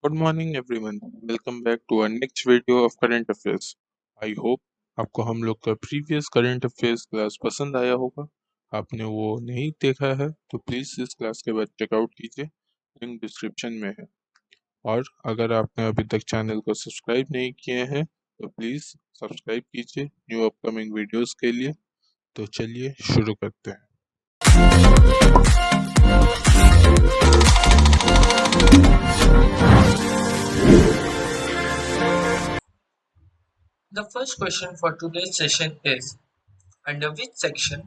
Good morning everyone. Welcome back to our next video of current affairs. I hope आपको हम लोग का previous current affairs class पसंद आया होगा। आपने वो नहीं देखा है तो प्लीज़ इस क्लास के बाद चेकआउट कीजिए, लिंक डिस्क्रिप्शन में है। और अगर आपने अभी तक चैनल को सब्सक्राइब नहीं किए हैं तो प्लीज़ सब्सक्राइब कीजिए न्यू अपकमिंग वीडियोस के लिए। तो चलिए शुरू करते हैं। The first question for today's session is: under which section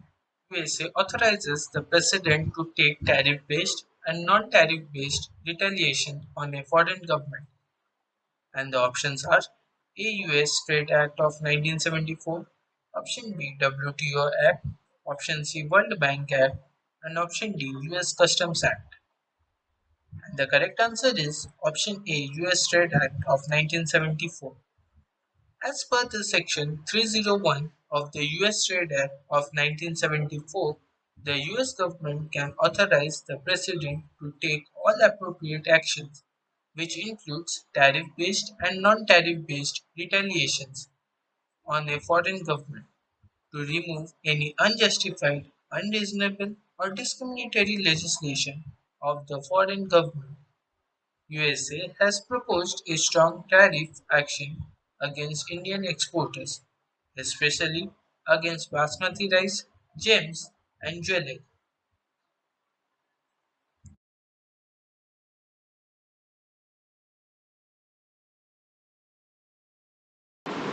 USA authorizes the president to take tariff-based and non-tariff-based retaliation on a foreign government? And the options are: A. US Trade Act of 1974, option B. WTO Act, option C. World Bank Act, and option D. US Customs Act. And the correct answer is option A. US Trade Act of 1974. As per the Section 301 of the U.S. Trade Act of 1974, the U.S. government can authorize the President to take all appropriate actions, which includes tariff-based and non-tariff-based retaliations on a foreign government to remove any unjustified, unreasonable, or discriminatory legislation of the foreign government. USA has proposed a strong tariff action against Indian exporters, especially against basmati rice, gems, and jewelry.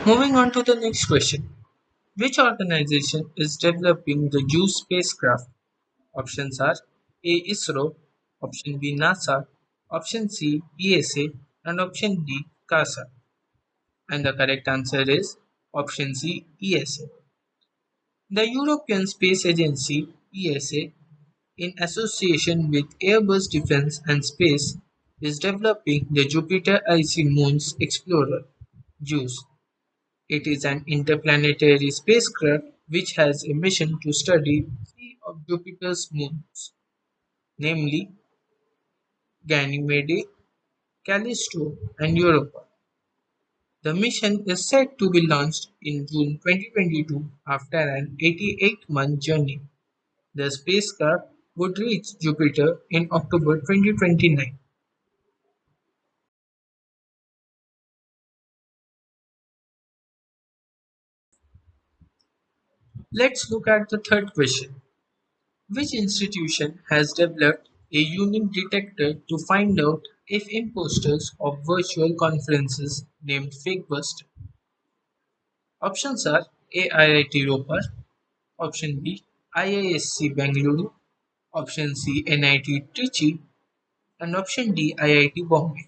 Moving on to the next question. Which organization is developing the JUICE spacecraft? Options are A. ISRO, option B. NASA, option C. ESA, and option D. CASA. And the correct answer is option C. ESA. The European Space Agency (ESA), in association with Airbus Defence and Space, is developing the Jupiter Icy Moons Explorer (JUICE). It is an interplanetary spacecraft which has a mission to study three of Jupiter's moons, namely Ganymede, Callisto, and Europa. The mission is set to be launched in June 2022 after an 88-month journey. The spacecraft would reach Jupiter in October 2029. Let's look at the third question. Which institution has developed a unique detector to find out if imposters of virtual conferences named FakeBuster? Options are A. IIT Ropar, option B. IISc Bengaluru, option C. NIT Trichy, and option D. IIT Bombay.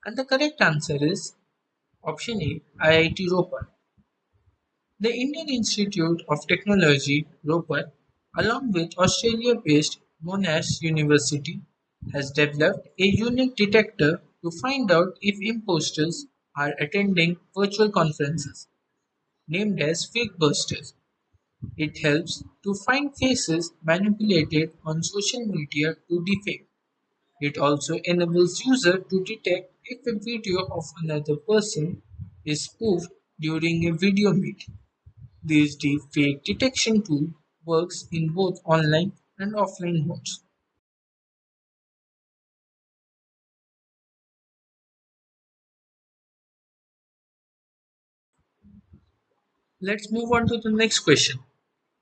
And the correct answer is option A. IIT Ropar. The Indian Institute of Technology, Ropar, along with Australia-based Monash University, has developed a unique detector to find out if imposters are attending virtual conferences, named as fakebusters. It helps to find faces manipulated on social media to defame. It also enables users to detect if a video of another person is spoofed during a video meeting. This deepfake detection tool works in both online and offline modes. Let's move on to the next question.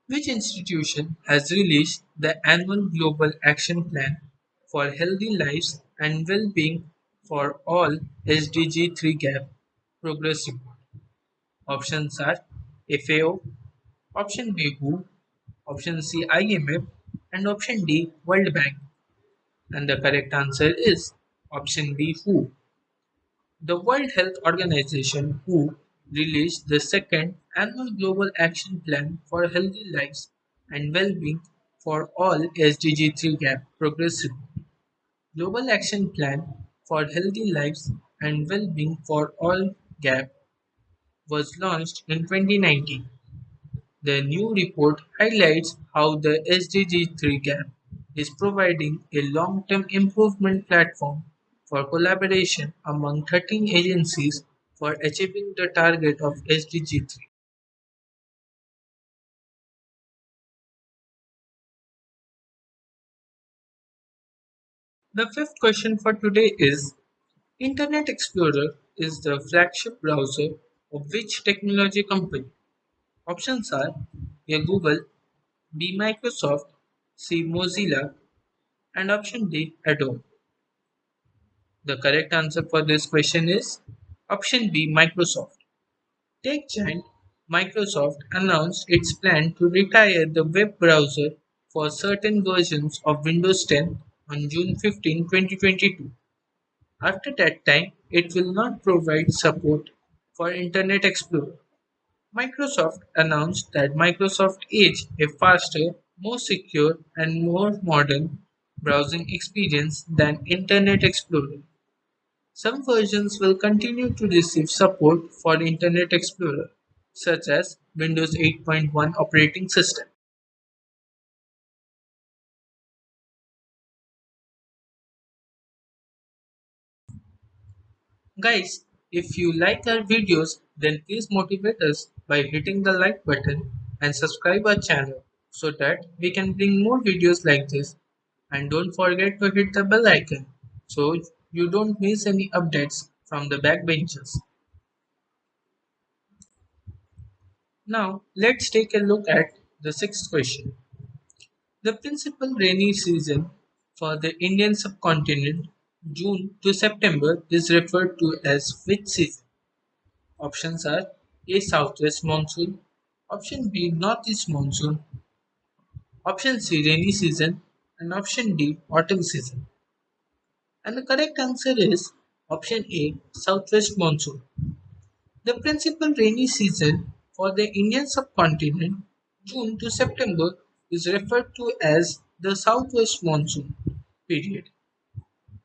Which institution has released the annual Global Action Plan for Healthy Lives and Well-being for All SDG 3 Gap Progress Report? Options are FAO, option B WHO, option C IMF, and option D World Bank. And the correct answer is option B WHO. The World Health Organization (WHO) released the second annual Global Action Plan for Healthy Lives and Well-being for All (SDG 3 Gap Progress Report). Global Action Plan for Healthy Lives and Well-being for All (GAP) was launched in 2019. The new report highlights how the SDG 3 GAP is providing a long-term improvement platform for collaboration among 13 agencies for achieving the target of SDG 3. The fifth question for today is: Internet Explorer is the flagship browser of which technology company? Options are A. Google, B. Microsoft, C. Mozilla, and option D. Adobe. The correct answer for this question is option B. Microsoft. Tech giant Microsoft announced its plan to retire the web browser for certain versions of Windows 10 on June 15, 2022. After that time, it will not provide support for Internet Explorer. Microsoft announced that Microsoft Edge, a faster, more secure, and more modern browsing experience than Internet Explorer. Some versions will continue to receive support for Internet Explorer, such as Windows 8.1 operating system. Guys, if you like our videos, then please motivate us by hitting the like button and subscribe our channel so that we can bring more videos like this. And don't forget to hit the bell icon so you don't miss any updates from the backbenchers. Now, let's take a look at the sixth question. The principal rainy season for the Indian subcontinent, June to September, is referred to as which season? Options are A. Southwest monsoon, option B. Northeast monsoon, option C. Rainy season, and option D. Autumn season. And the correct answer is option A. Southwest monsoon. The principal rainy season for the Indian subcontinent, June to September, is referred to as the Southwest monsoon period.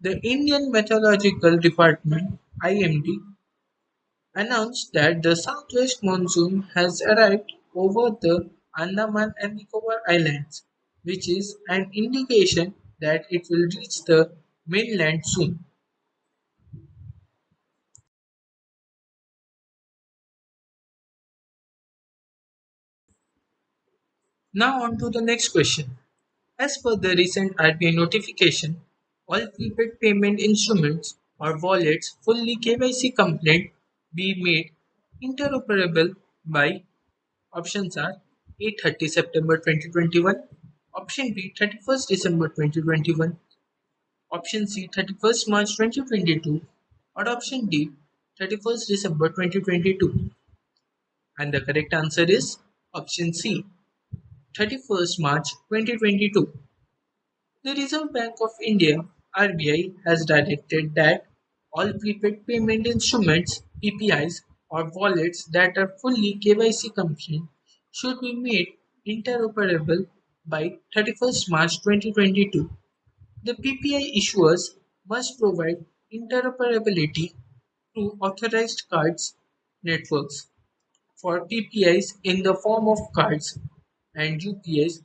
The Indian Meteorological Department (IMD) announced that the southwest monsoon has arrived over the Andaman and Nicobar Islands, which is an indication that it will reach the mainland soon. Now on to the next question. As per the recent RBI notification, all prepaid payment instruments or wallets fully KYC compliant be made interoperable by options are A. 30 September 2021, option B. 31st December 2021, option C. 31st March 2022, or option D. 31st December 2022. And the correct answer is option C. 31st March 2022. The Reserve Bank of India (RBI) has directed that all prepaid payment instruments (PPIs) or wallets that are fully KYC compliant should be made interoperable by 31st March 2022. The PPI issuers must provide interoperability to authorized cards networks for PPIs in the form of cards and UPIs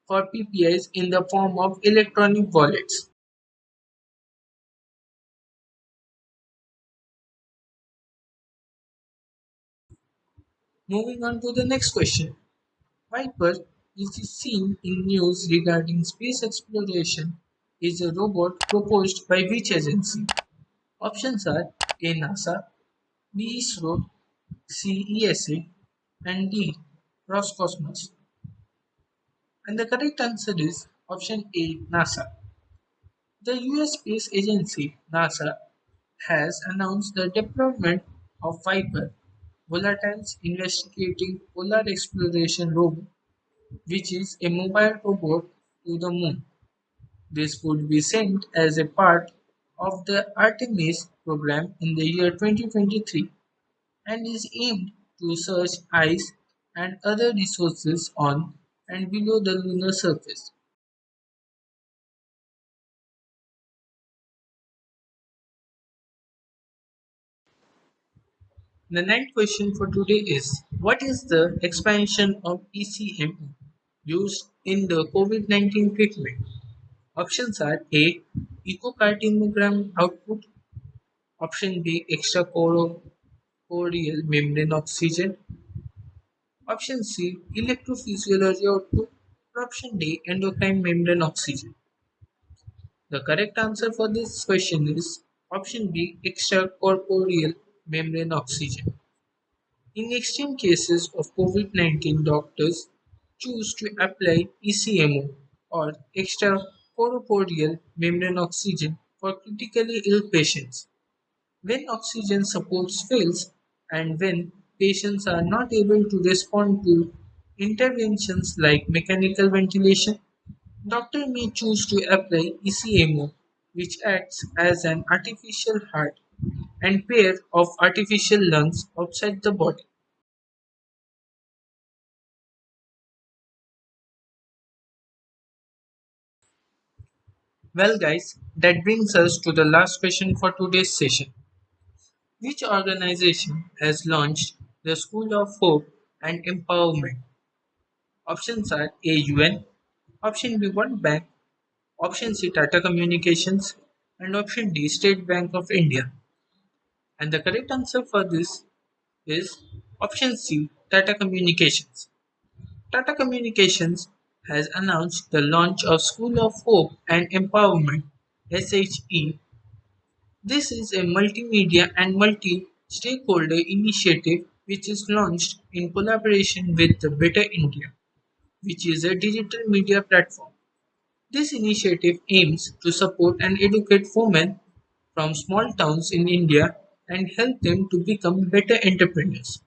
for PPIs in the form of electronic wallets. Moving on to the next question. Viper, which is seen in news regarding space exploration, is a robot proposed by which agency? Options are A. NASA, B. ISRO, C. ESA, and D. Roscosmos. And the correct answer is option A. NASA. The US Space Agency (NASA) has announced the deployment of Viper, Volatile's Investigating Polar Exploration Robot, which is a mobile robot to the Moon. This would be sent as a part of the Artemis program in the year 2023 and is aimed to search ice and other resources on and below the lunar surface. The ninth question for today is: what is the expansion of ECMO used in the COVID-19 treatment? Options are A. Echocardiogram output. Option B. Extracorporeal membrane oxygen. Option C. Electrophysiology output. Option D. Endocrine membrane oxygen. The correct answer for this question is option B. Extracorporeal membrane oxygen. In extreme cases of COVID-19, doctors choose to apply ECMO or extracorporeal membrane oxygen for critically ill patients. When oxygen support fails and when patients are not able to respond to interventions like mechanical ventilation, doctor may choose to apply ECMO, which acts as an artificial heart and pair of artificial lungs outside the body. Well, guys, that brings us to the last question for today's session. Which organization has launched the School of Hope and Empowerment? Options are A. UN, Option B. World Bank, Option C. Tata Communications, and Option D. State Bank of India. And the correct answer for this is Option C. Tata Communications. Tata Communications has announced the launch of School of Hope and Empowerment SHE. This is a multimedia and multi-stakeholder initiative which is launched in collaboration with the Better India, which is a digital media platform. This initiative aims to support and educate women from small towns in India and help them to become better entrepreneurs.